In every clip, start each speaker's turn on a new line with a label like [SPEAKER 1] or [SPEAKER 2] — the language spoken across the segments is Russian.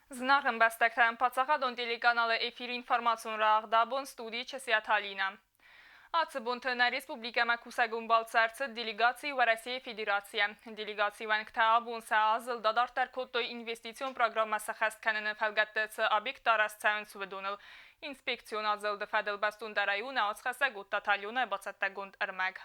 [SPEAKER 1] Znachem bəstəkdən Paçaxadon teлеканалы efir informasyon rağdabon studi Чесиаталина. Ацыбунтына республикама кусагун балцарцы делегации в России Федерация. Делегации ванкта бунса азыл дадартар коттой инвестицион программасы хастканını фалгаттыцы объект арасцаын суведуныл. Инспекцион азылды фадыл бастун дараюна ацхасагут таталюна бацаттагунд армаг.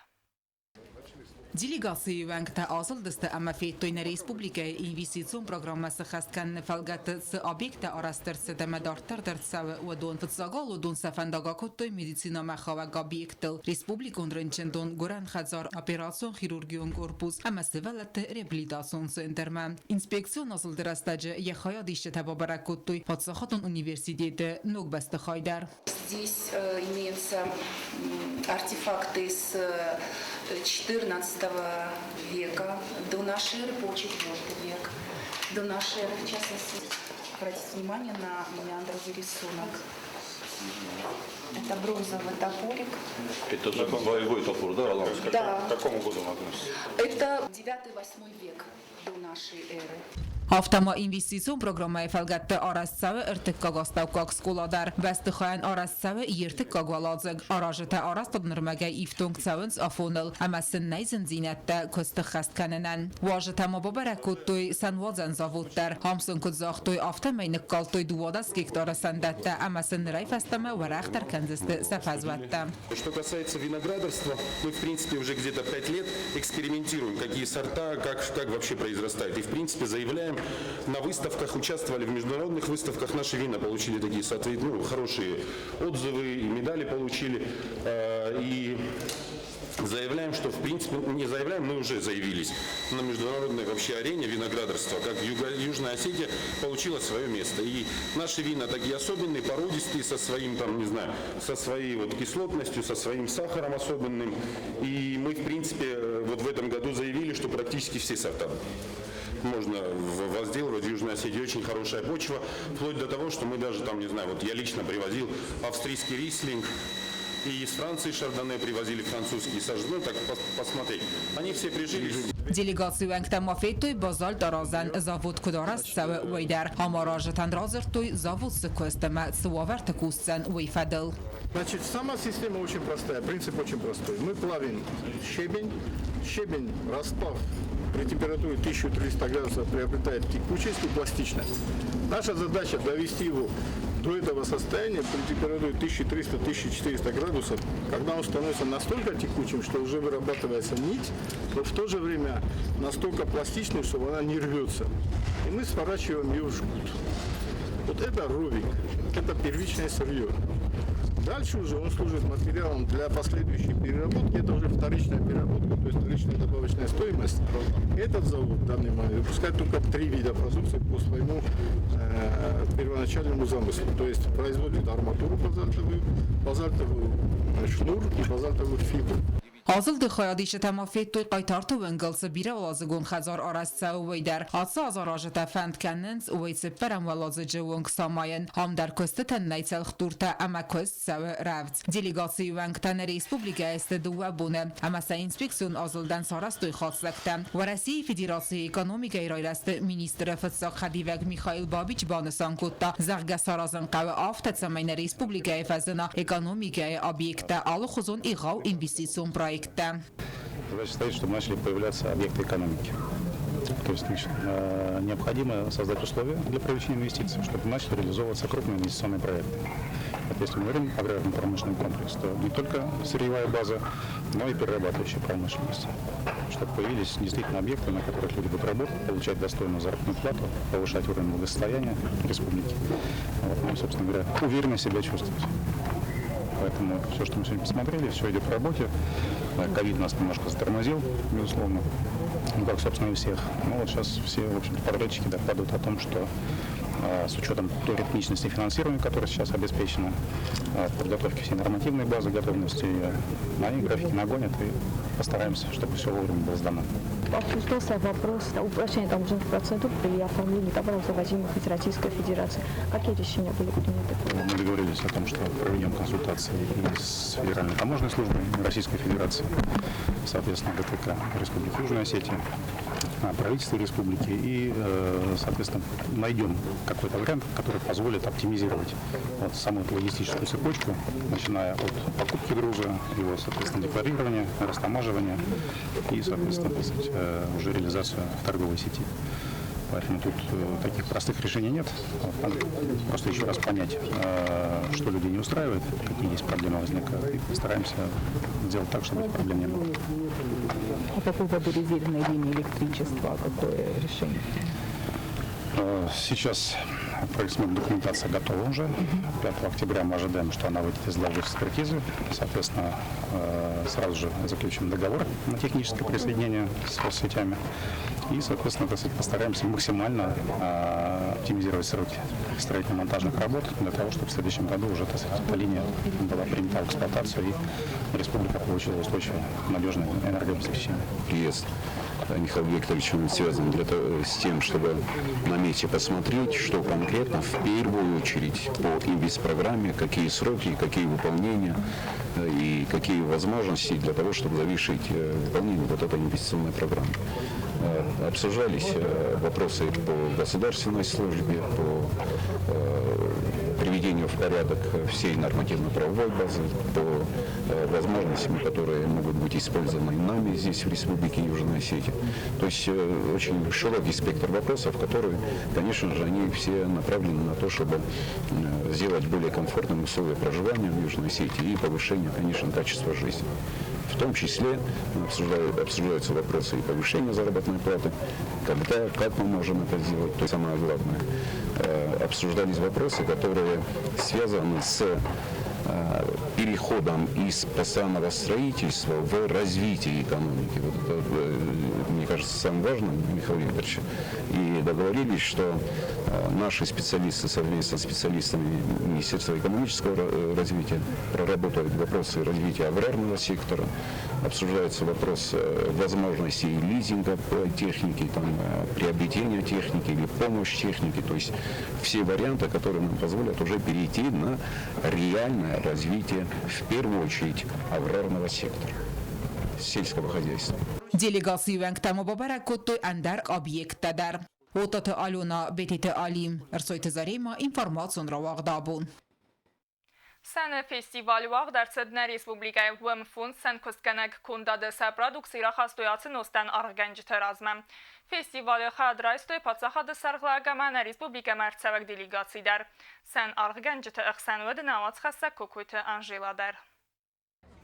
[SPEAKER 2] Делегации ванкта азылдысты ама феттойна республика инвестицион программасы хастканını фалгаттыцы объекта арастырцы демедартардырцавы удон фытсагал удон сафандага коттой медицина махавага объектыл. Республикон рынчындон гуран хазар операцион хирургион корпус ама севалатты реабилитацион центрма. Инспекцион азылдырастаджы яхая дишче табабара коттой Патсахатон университеты ногбасты хайдар.
[SPEAKER 3] Здесь имеются артефакты с XIV века до нашей эры по IV век. До нашей эры, в частности, обратите внимание на меандровый рисунок. Это бронзовый топорик.
[SPEAKER 4] Это же боевой топор, да, Алан?
[SPEAKER 3] Да.
[SPEAKER 4] К какому году он относится?
[SPEAKER 3] Это IX-VIII век до нашей эры.
[SPEAKER 2] Haftama investisiyon programı felgette arassavi irtikkagastavkak skoladar. Vestixayan arassavi yirtikkagvaladzig. Arajete arastadnırmege iftung tsavins afonil. Amasin neyzin zinette kustik khastkaninen. Wajete mababarakuttoy sanwadzan zavodtar. Hamsun kudzaxtoy aftameynik kaltoy duvadas gектara sandette. Amasin rayfastame varaqtar kanziste sefazvette.
[SPEAKER 5] Что касается виноградарства, мы в принципе уже где-то 5 лет экспериментируем, какие сорта, как вообще произрастают. И в принципе заявляем, на выставках участвовали, в международных выставках наши вина получили такие хорошие отзывы, и медали получили. И заявляем, что в принципе, не заявляем, мы уже заявились на международной вообще арене виноградарства, как Южная Осетия получила свое место. И наши вина такие особенные, породистые, со своим там, не знаю, со своей вот кислотностью, со своим сахаром особенным. И мы в принципе вот в этом году заявили, что практически все сорта можно возделывать в Южной Осетии. Очень хорошая почва, вплоть до того, что мы даже там, не знаю, вот я лично привозил австрийский рислинг, и из Франции шардоне привозили французские сажены, так посмотреть. Они все прижились.
[SPEAKER 2] Делегацию ванктама феттой базаль даразан завод кударас савы уйдар. Хамаражатан разыртой завод сыкостама цваварта кустсан уйфадыл.
[SPEAKER 6] Значит, сама система очень простая, принцип очень простой. Мы плавим щебень расплав при температуре 1300 градусов приобретает текучесть и пластичность. Наша задача довести его до этого состояния при температуре 1300-1400 градусов, когда он становится настолько текучим, что уже вырабатывается нить, но в то же время настолько пластичным, что она не рвется. И мы сворачиваем ее в жгут. Вот это ровик, это первичное сырье. Дальше уже он служит материалом для последующей переработки. Это уже вторичная переработка, то есть вторичная добавочная стоимость. Этот завод в данный момент выпускает только 3 вида продукции по своему первоначальному замыслу. То есть производит арматуру базальтовую шнур и базальтовую фибру.
[SPEAKER 2] Azıldı xayadişi temafettoy qaytartı vengılsı bire olazıgun xazar arasca uveydar. Atsa azarajata fendkennins uveysi perem olazıcı vung samayın. Hamdar köstü tenneycel xturta ama köst savi ravc. Delegasiyu vengten Respublika esti duva bune. Ama sa inspeksiyon azıldan sarastoy xatsakta. Varasi Federasyonu Ekonomika İrayrastı Ministri Fıtsak Hadivek Mikhail Babiç banısan kutta. Zagga sarazın qavi aftat samayna Respublika efazına ekonomika obyekta alıxuzun iğav investisyon proyekti.
[SPEAKER 7] Задача стоит, чтобы начали появляться объекты экономики. То есть необходимо создать условия для привлечения инвестиций, чтобы начали реализовываться крупные инвестиционные проекты. Вот если мы говорим о аграрно-промышленном комплексе, то не только сырьевая база, но и перерабатывающая промышленность. Чтобы появились действительно объекты, на которых люди будут работать, получать достойную заработную плату, повышать уровень благосостояния республики. Вот мы, собственно говоря, уверенно себя чувствовать. Поэтому все, что мы сегодня посмотрели, все идет в работе. Ковид нас немножко затормозил, безусловно, ну, как, собственно, и у всех. Но вот сейчас все, в общем-то, подрядчики докладывают о том, что с учетом той ритмичности финансирования, которая сейчас обеспечена, подготовки всей нормативной базы, готовности, они графики нагонят и постараемся, чтобы все вовремя было сдано.
[SPEAKER 8] Обсуждался вопрос упрощения таможенных процедур при оформлении товаров, завозимых из Российской Федерации. Какие решения были приняты?
[SPEAKER 7] Мы договорились о том, что проведем консультации и с Федеральной таможенной службой Российской Федерации, соответственно, ГТК Республики Южная Осетия. правительства республики и, соответственно, найдем какой-то вариант, который позволит оптимизировать вот саму эту логистическую цепочку, начиная от покупки груза, его, соответственно, декларирования, растамаживания и, соответственно, уже реализацию в торговой сети. Поэтому тут таких простых решений нет. Надо просто еще раз понять, что людей не устраивает, какие есть проблемы возникают, и постараемся сделать так, чтобы этих проблем не было.
[SPEAKER 9] А по поводу резервной линии электричества, какое решение?
[SPEAKER 7] Сейчас проектная документация готова уже. 5 октября мы ожидаем, что она выйдет из экспертизы. Соответственно, сразу же заключим договор на техническое присоединение с сетями. И, соответственно, постараемся максимально оптимизировать сроки строительно-монтажных работ для того, чтобы в следующем году уже эта линия была принята в эксплуатацию и республика получила устойчивое, надежное энергообеспечение.
[SPEAKER 10] Приезд Михаила Викторовича связан с тем, чтобы на месте посмотреть, что конкретно в первую очередь по инвестпрограмме, какие сроки, какие выполнения и какие возможности для того, чтобы завершить выполнение вот этой инвестиционной программы. Обсуждались вопросы по государственной службе, по приведению в порядок всей нормативно-правовой базы, по возможностям, которые могут быть использованы нами здесь, в Республике Южной Осетия. То есть очень широкий спектр вопросов, которые, конечно же, они все направлены на то, чтобы сделать более комфортными условия проживания в Южной Осетии и повышение, конечно, качества жизни. В том числе обсуждаются вопросы и повышения заработной платы, когда, как мы можем это сделать, то самое главное. Обсуждались вопросы, которые связаны с переходом из постоянного строительства в развитие экономики. Вот это, мне кажется, самым важным, Михаил Викторович. И договорились, что наши специалисты совместно с специалистами Министерства экономического развития проработают вопросы развития аграрного сектора, обсуждается вопрос возможностей лизинга техники, приобретения техники или помощь технике, то есть все варианты, которые нам позволят уже перейти на реальное развитие, в первую очередь, аграрного сектора, сельского хозяйства.
[SPEAKER 2] Делегациюнк тамобабарак коттой андар объекттадar. Отаты Алена Бетите Алим, Рсойте Зарема, информацион равагдабун.
[SPEAKER 1] Sen festival Vağdarçadına Respublikaya Vımfun sen kustkanak kundadı sa produksiya xastoyatsın ostan arğanc terazmam. Festivalı xadraystoy patsaxadı sarğlaqamana Respublika mərtsəvək delegasidar. Sen arğanc te ıxsan vədina vatsxassa kokuyte Angeladar.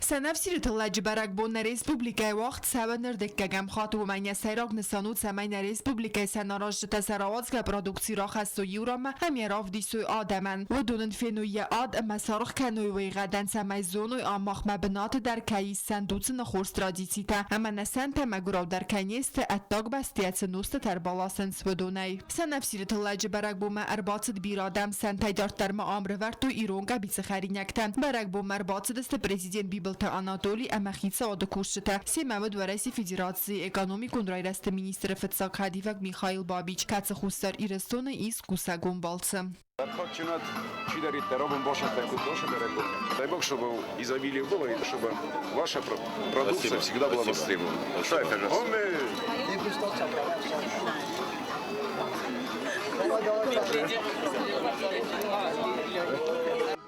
[SPEAKER 11] سنفسير تلاج برك بون ريسبوبليكا وقت سوانر دكگم خاطو من سيراغ نسانوت سمين ريسبوبليكا سناراج تسراوات كبرودكسي راخستو يورام هم يراف ديسو آدمن و دونن فينوية آد مسارخ كنوي غدن سمي زونوي آماخ مبنات در كيس سندوت نخورس تراديسيتا اما نسان تمگراو در كنيست اتاق بستيات نوست تربالاسن سودوني سنفسير تلاج برك بون ارباط بيرادم سن تيدارت در مآمر ورتو ايرونگا بيتسخارينيكتن برك بون ارباط دست بريزيدين بيبلتا Анатолий Амахица одокушчета. Семавы Дворайси Федерации экономикун райраст министр ФЦК Хадивак Михаил Бабич Кацахустар Ирестона из Кусагумбалца.
[SPEAKER 5] Начинать чидарить робом больше дорого. Дай Бог, чтобы изобилие было и чтобы ваша продукция всегда была востребована.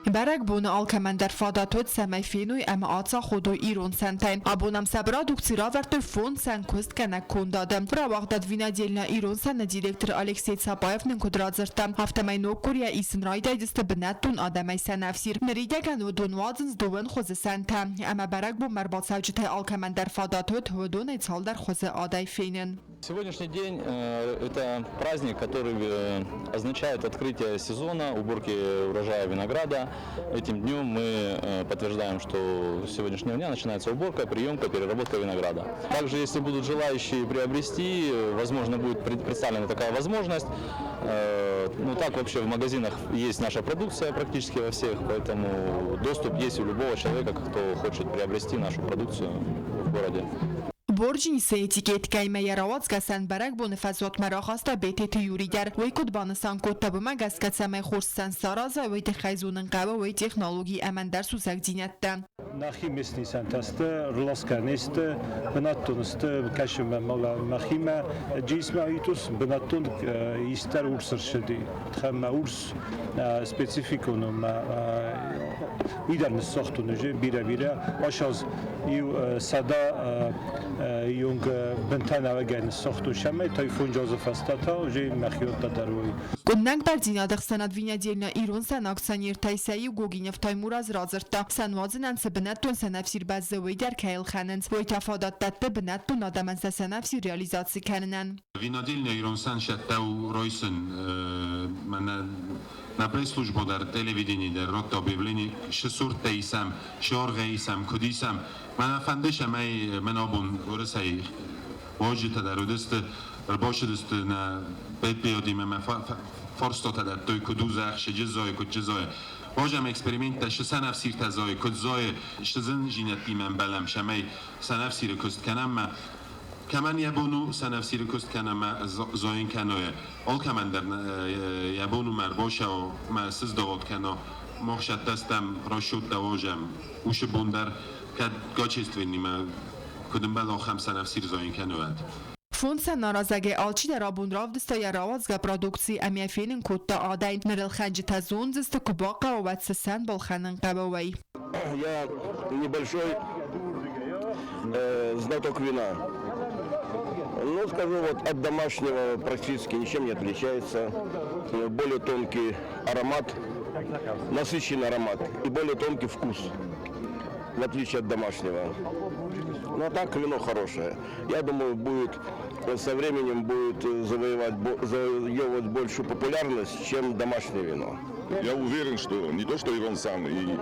[SPEAKER 11] برگ بون آلکمندر فاداتوت سمی فینوی اما آتا خودو ایرون سنتین ابونم سبرا دکترا ورتو فون سن کست کنک کندادم برا وقت وینا دیلنا ایرون سن دیرکتر الکسی صابایف نکدرات زرتم هفته می نو کوریا ایسن رای دست بنت دون آدمی سنفسیر نریده گن و دون وازنز دون خوز سنتم اما برگ بون مرباط سوجت آلکمندر فاداتوت و دون ایتال در خوز آدای فینن.
[SPEAKER 12] Сегодняшний день это праздник, который означает открытие сезона уборки урожая винограда. Этим днем мы подтверждаем, что с сегодняшнего дня начинается уборка, приемка, переработка винограда. Также, если будут желающие приобрести, возможно, будет представлена такая возможность. Ну так вообще в магазинах есть наша продукция практически во всех, поэтому доступ есть у любого человека, кто хочет приобрести нашу продукцию в городе.
[SPEAKER 11] برجین سیتیکت که میراوات کسان برگ بون فضات مراخاستا بیت تیوری در وی کد بانسان کد تبو مگس کسان خورستان سارازا وی تخیزونن قبا وی تکنولوژی امن در سوزک دینت
[SPEAKER 13] نخی مثلی سنتسته رلاسکنیست بناتونست کشم مالا مخیمه جسم ایتوس بناتون ایستر ورسر شدی خم ورس سپسیفیکونم ایدر نساختونه بیره آشاز یو صدا یونگ بنتن اوگن ساختو شمه تایفون جازف استاتا و جی مخیوت دروی
[SPEAKER 11] Gundang Bardina Sanad Vinadilna Irun Sanak Sanir Taisai Goginov Taimur Razerta Sanwazinan Sebenetun Sanafsir Bazaway der Kail Khanens Voitafadat Tatte Benetun Adaman Sanafsir realizacji Kanen.
[SPEAKER 5] Vinadilna Irun San Shattau Roysen na press-службу در телевидении در рот объявлений 600 тейсам, 4 тейсам, кудисам. من فندش می منابون ورسای واجد تدارودست رباشدست نه بيت بيودي ما فرصة تدار کدوز اخش جزای کد جزای واجم اکسپریمنت تش سنفسیر تزای کد زای اشتزن جینتی من بلم شمی سنفسیر کست کنم ما كمان يبونو سنفسير كست كان ما زاين كانوه أول كمان در يبونو مربوشة و ما سز دوات كانو مخشت دستم راشود دواجم وش بوندر كد گاچست وینی ما کدوم بلا خم سنفسير زاين كانوه
[SPEAKER 11] Funsa narazage alči da rabun ravdista ja ravazga produkcji amia filin kutta adain nerel khanji tazun zista kubaqa و ватсасан балханан qabaway.
[SPEAKER 14] Я небольшой знаток вина. Ну, скажу, вот от домашнего практически ничем не отличается. Более тонкий аромат, насыщенный аромат и более тонкий вкус, в отличие от домашнего. Ну, а так вино хорошее. Я думаю, будет со временем будет завоевывать большую популярность, чем домашнее вино.
[SPEAKER 15] Я уверен, что не то, что Иван Сан и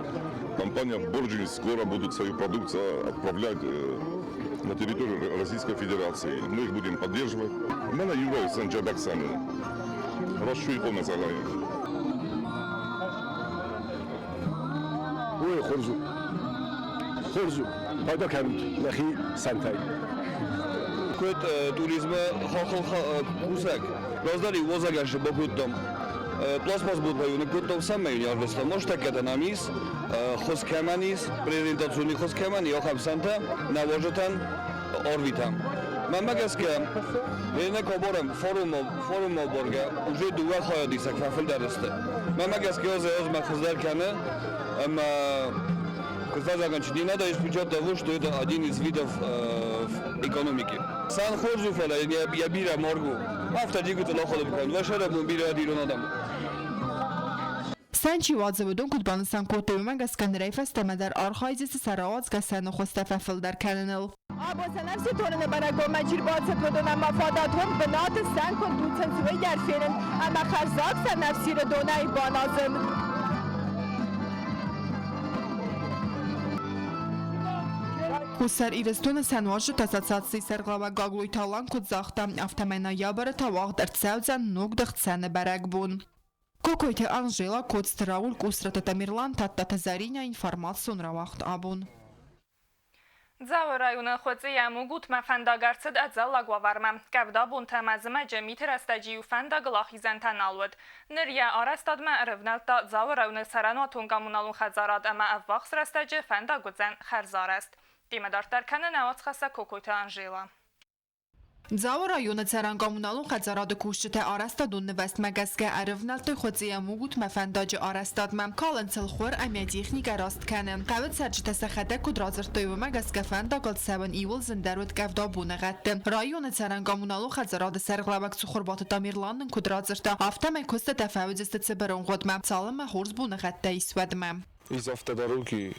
[SPEAKER 15] компания Борджин скоро будут свою продукцию отправлять на территорию Российской Федерации. Мы их будем поддерживать. Мы на Юрой Санджабаксами. Расшу и помазалай.
[SPEAKER 14] Ой, Хорзу. Хорзу. Пайда камит. Нахи Сантай.
[SPEAKER 16] Кот туризма хохол кусак. Раздали возагаш богутом. Пластмас будет воюнный готов самый университет. Может так это на мисс, хоскеманис, презентационный хоскеман, Йохам Санта, навожатан, орбитам. Мамагаске, я коборам форум борга уже два ходи сакфафел даресте. Мамагаске оз махаздар кане, Казахстан не надо исключать того, что это один из видов экономики. Сан Хорзуфала я бира моргу. Автодигу то лохо добкан. Вашара бун бира диронадам.
[SPEAKER 11] Sanchi wadzavudun kutbanıstan kotuyuma gaskan reyfesteme der arxayzisi saravaz gasanu xostafafil der kananil.
[SPEAKER 17] Abo sanafsi torunu barago majir bazı prodona mafadatun binat sen kon dutsen süvey der ferin ama xarzak sanafsi donay banazın. Хусар ирестуна санважу тасацаци серглава гаглуй талан кудзахта автомена ябара тавах дар цевзан нуг дхцане барагбун. Кокойте Анжела Кодстраул Кусрата Тамирлан Татта Зариня информацию равахт абун.
[SPEAKER 1] Ձավը ռայունը խոցի ամուգուտ մաֆանդագարցդ ածալ լագվավարմա, կավդա բունթա մազմա ջեմիթր աստաջիու ֆանդա գլախի զանթանալուդ, նրյա արաստադմա ռվնալտա ձավը ռայունը սարանու ատոնկամունալուն խազարատ ամա ավվախս ռաստաջը ֆանդա գուծան խարզարաստ. Դիմադարտարկանը նավաց խասա կոկոյթը Անժելա.
[SPEAKER 11] Ձավը ռայունը ծերանգամունալուն խազարադը կուշչտե արաստադուն նվեստ մագասկե արվնալտը խոցի ամուգուտ մաֆանդաջը արաստադմա, կալընցել խոր ամյա տիխնիկա ռաստքանը, կավդ սաջտը սախատը կուդրազրտույվը մագասկե ֆանդա գլցավն իվլ զնդարուդ կավդա բունը ғատты. Ռայունը ծերանգամունալուն խազարադը սերղլավակ սուխորբատը Տամիрлանն կուդրազրտը ավտամե կուստը տաֆավիձստը ծբրոն ғոտմա, ծալը հորզ բունը ғատты իսվադմա.
[SPEAKER 18] Из автодороги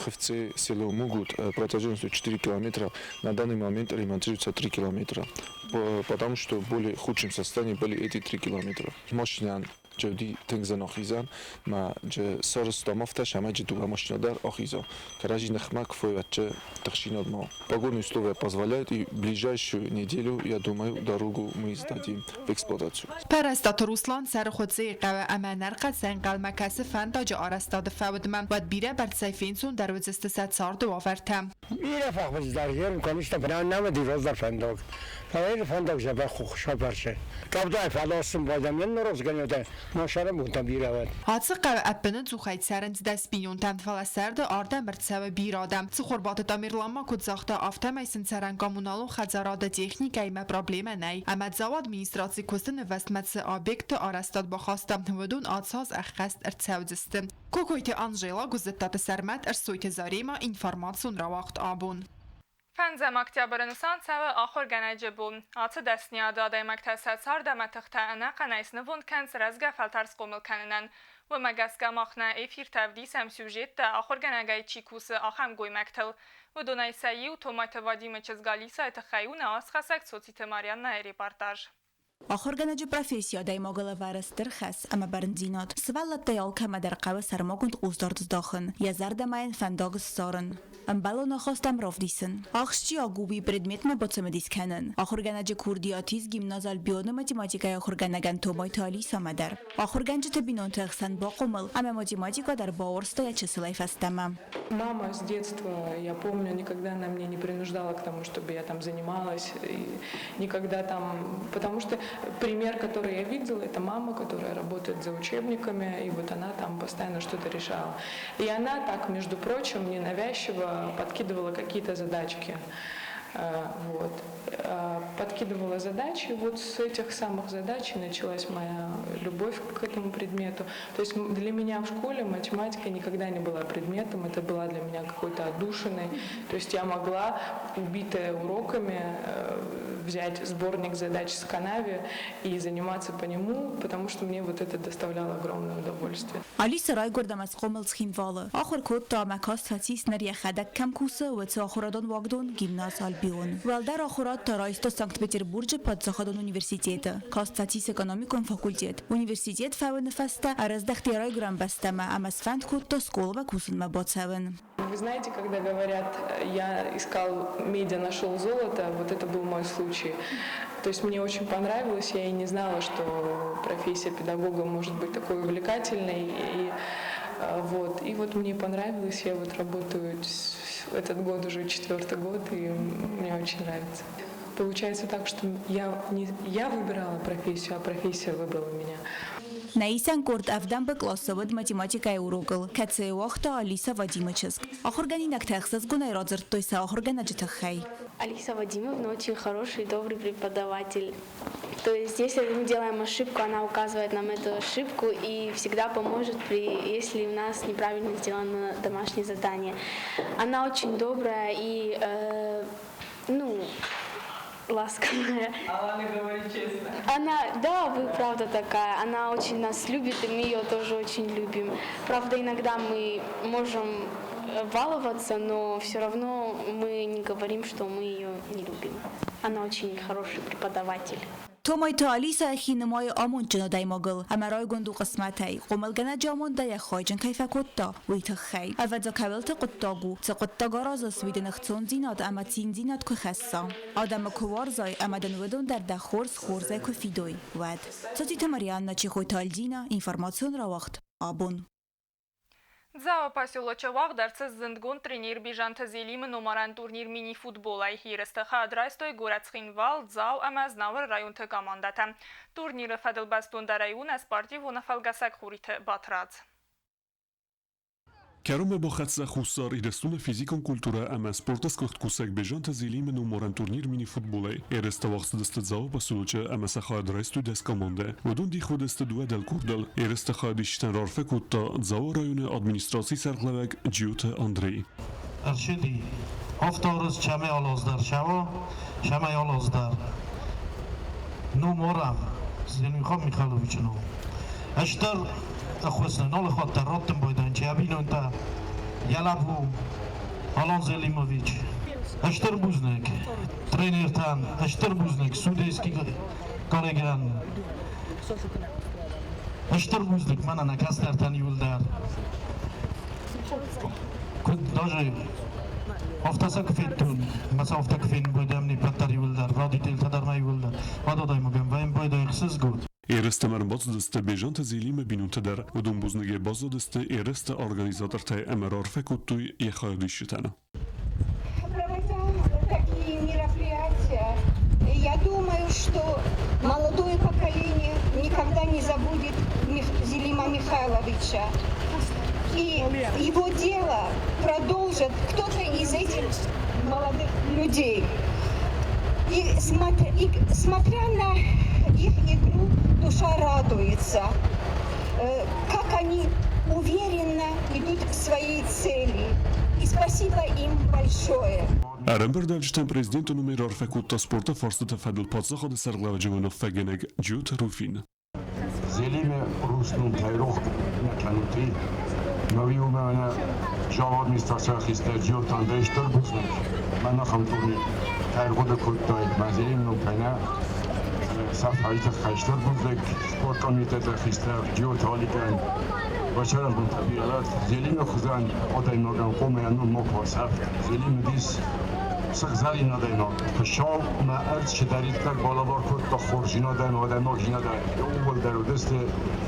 [SPEAKER 18] Хевце село Мугут протяженностью 4 километра на данный момент ремонтируется 3 километра, потому что в более худшем состоянии были эти 3 километра. Машина جدی تنگزن آخیزان ما ج سرست مافته شما جدوغا машинадар آخیزا каражи нахма кфоятче тахшинад ма. Погодные условия позволяют и ближайшую неделю, я думаю, дорогу мы сдадим в эксплуатацию.
[SPEAKER 11] Парастат Руслан سرخوزی قوه امانر قدسن قلمکس فنداج آرستاد فودمم و بیره بر سیفینسون در وزست ست سارد وافرتم.
[SPEAKER 19] میرفت باز درگیر میکنیش تا بنا نمیدی روز در فندق فایر فندق جبه خوشا برشه کابدای فلاسم بادم من روز گنیده ماشاره مونتا بیرود
[SPEAKER 17] Հացը ապնը ծուխայց սարընց դասպինյուն տանթվալասարդը արդեմ մրցավը բիրադամ ծխորբատը տամիրլամա կուծախտը ավտամայսն ցարան կոմունալու խազարադը տեխնիկայի մա պրոբլեմը նայ ամածավ ադմինիստրացի կոստն վեստմացը օբյեկտը արաստատ բախաստամ թվդուն ացած ախաստ արցավձստը Կոկոյթի Անժելա գուզետտապը սարմատ արսույթը զարիմա ինֆորմացիոն ռավախտ աբուն
[SPEAKER 1] Fenzem oktyabırın sansavı axır gənəcəbun. Atı dəsniyada daymaq təsətsar dəmətiqtə ənə qənəysini vund kənz rəzgə fəltərs qomilkəninin və məgəzgə maxnə efir təvdisəm süjetdə axır gənəgəy çikusu axəm qoymaqtıl. Və donay səyi utomatı vadimə çizgalisa etəxəyunə az xəsək sositi Marianna reportaj.
[SPEAKER 20] آخرگنج پروفسیا دای ماگل ورستر خس اما برنزینات سوالت دیال که مدر قوه سرماگند قوزدارد داخن یا زرد ماین فنداگ سارن ام بلو نخواستم راف دیسن آخشی آگوبی پردمیت مباطم دیس کنن آخرگنج کوردیاتیز گیمنازال بیون ماتیماتیکای آخرگنگن تومای تالی سامدر آخرگنج تبینون تخسن با قمل اما ماتیماتیکا در باورستا یا چسلای فستمم
[SPEAKER 21] Мама с детства, я помню, никогда она меня не принуждала к тому, чтобы я там занималась, и никогда там, потому что пример, который я видела, это мама, которая работает за учебниками, и вот она там постоянно что-то решала. И она так, между прочим, ненавязчиво подкидывала какие-то задачки. Вот. Подкидывала задачи, вот с этих самых задач началась моя любовь к этому предмету. То есть для меня в школе математика никогда не была предметом, это была для меня какой-то отдушиной. То есть я могла, убитая уроками, взять сборник задач с Канави и заниматься по нему, потому что мне вот это доставляло огромное удовольствие.
[SPEAKER 20] Алиса Райгордам از قومل سخيمواله آخر کود تا مکاست فتیس نری خدک کم کوسه و تاخرادان واگدون گیمناز آلبیون ولدر آخرات تا رایستا سانکت پتربورج پادزاخادان اونیورسیتیت کاست فتیس اکونومیکون فاکولتیت اونیورسیتیت فاون فسته ارز دختی رایگرام بستمه ام از فند کود تا سکول و کوسن مبادسون
[SPEAKER 21] Вы знаете, когда говорят, я искал медиа, нашел золото, вот это был мой случай. То есть мне очень понравилось, я и не знала, что профессия педагога может быть такой увлекательной. И вот мне понравилось, я вот работаю этот год уже 4-й год, и мне очень нравится. Получается так, что я выбирала профессию, а профессия выбрала меня.
[SPEAKER 20] Наисан корт авдан به کلاسود ماتематикай урокл каце вахта Алиса Вадимовичск ахорганинак тахсас гунай родзер тойса ахорганаджитахай
[SPEAKER 22] Алиса Вадимовна очень хороший и добрый преподаватель. То есть, если мы делаем ошибку, она указывает нам эту ошибку и всегда поможет, если у нас неправильно сделано домашнее задание. Она очень добрая и, ласковая.
[SPEAKER 21] Она говорит честно.
[SPEAKER 22] Да, вы правда такая. Она очень нас любит, и мы ее тоже очень любим. Правда, иногда мы можем баловаться, но все равно мы не говорим, что мы ее не любим. Она очень хороший преподаватель.
[SPEAKER 20] تومای تا آلیسا خینمای آمون جنو دای مگل اما رای گندو قسمتای قملگنه جامون دای خایجن کیف کتا ویت خی اوزا کولت قطاگو تا قطاگا راز سویدن اختون زیناد اما تین زیناد که خسا آدم کوارزای اما دنودون در دخورز خورزای که فیدوی ود سوتیت Marianna چی خوی تالجینا اینفرماسیون را وقت آبون
[SPEAKER 1] Зава поселочевах дарцы зындгун тренер бижанты зелимы номаран турнир мини-футболай хирыстыха адрайстой городскинвал зау амаз навыр районты командата. Турниры фадылбастун да района спортивуна фалгасак хуриты батрац.
[SPEAKER 23] Керуме با خدسه خوصار ایرستون فیزیکون کلتورا اما سپورتس کخت کوسک بجان تزیلی من نمارن تورنیر مینی فوتبولی ایرست وقت دست زاو بسلوچه اما سخاد رایستو دست کامانده ودون دی خود دست دو دل کردل ایرست خادیشتن رارفه کتا زاو رایون ادمینستراسی سرقلوک جیوت اندری
[SPEAKER 24] ارشدی افتارز چمه آلازدر شمه آلازدر نمارم زنیخواه میخالویچ نو اشتر اخوستن نال خاطر راتم بایدن چه ابینون تا یلابو آلان زلیموویچ اشتر بوزنک ترینر تن اشتر بوزنک سودیسکی کالگان اشتر بوزنک من نکستر تن یولدر کد داجه افتاسا کفیتون مثلا افتا کفین بایدم نی پتر یولدر رادی تیل تدر ما یولدر آدادای مگم و این بایدای خسز گود
[SPEAKER 23] ایرست مرباط دسته بیجان تزیلیم بینونته در و دون بوزنگی باز دسته ایرست ارگانیزاتر تای امرار فکوت توی یخایدیش تنه.
[SPEAKER 3] забудет Зелима Михайловича. И его дело продолжит кто-то из этих молодых людей. И смотря на их игру, душа радуется. Как они уверенно идут к своей цели. И спасибо им большое.
[SPEAKER 23] Әрін дәвчтен президент номер арфекутта спорта фарсыта фәділ патсақады сәрглавы фәгенек Джуд Руфин.
[SPEAKER 4] Зелиме Руснун тайрох наканути новиумана жава администрация хистер Джотан Бештер бузнак. Мана хамтуни тайргода куттай мазелим кайна сафайта хайштер бузнак спорт комитета хистер Джоталиган. Бачарам бун табиалат зелиме хузан одай ноган комеяну моквасаф зелиме дис سخزاری نداریم. شام مرد شدید کار بالا بار کرد تا خورشید نداریم و دم آجی نداریم. اول در دست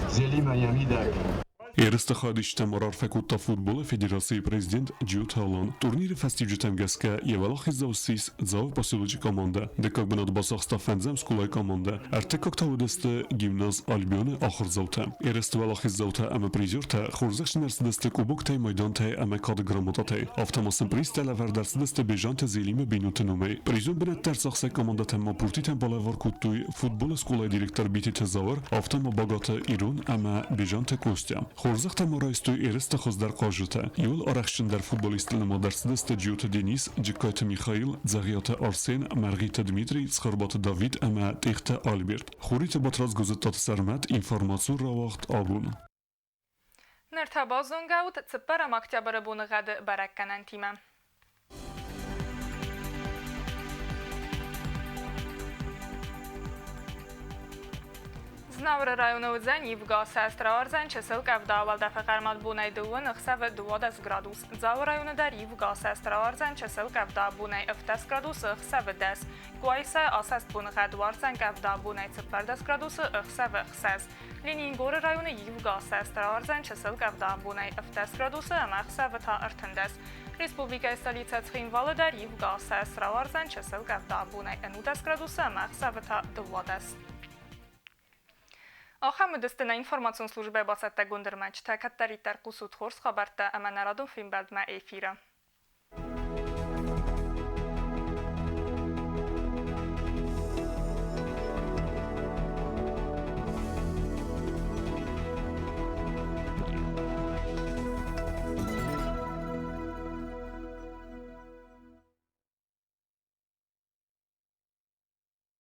[SPEAKER 4] زلی میامی داریم.
[SPEAKER 23] Erste xadişte marar fekutta futbol federasyası prezident Jude Halon turniri festival temgeske yevalax izausis zav pasiluci komanda dekak binad basaxsta fenzem skulay komanda ertekak tavudeste gimnaz Albione axır zavta erste valax izauta ama prizyorta xurzax nersideste kubok tay maydan tay ama kad gramota tay avtamasın pristela verdersideste bejante zelime binutenumey prizyon binet tersaxse komanda temma purti tempalavar kuttuy futbol skulay direktor biti tezavr avtama bagata irun ama bejante kostya خورزخت مرایستوی ارست خوز در قاجته یول آرخشن در فوتبالیست المدرس دست جیوت دنیس جکایت میخائیل زغیات آرسین مرغیت دمیتری سخربات داوید اما تیخت آلبرت خوریت باتراز گوزتات سرمت اینفارماسیون را وقت آبون
[SPEAKER 1] نرتبازون گود تپرم اکتبر بون غد برکنن تیمم Znavr rajonu Zanivga sestra Arzen Česilka vdával da fekarmat bunaj duun xseve 20 gradus. Zav rajonu Darivga sestra Arzen Česilka vda bunaj 10 gradus xseve 10. Kuajse asest bun gad Arzen vda bunaj 10 gradus xseve xsez. Leningor rajonu Yivga sestra Arzen Česilka vda bunaj 10 gradus xseve ta artendes. Respublika stolica Trinvala Darivga sestra Arzen Česilka vda bunaj 10 gradus xseve ta 20. آخر دستن اینفورماسیون служби басатта гундермачта каттаритар қусут хорс хабарта аманарадун филм бадма эфира.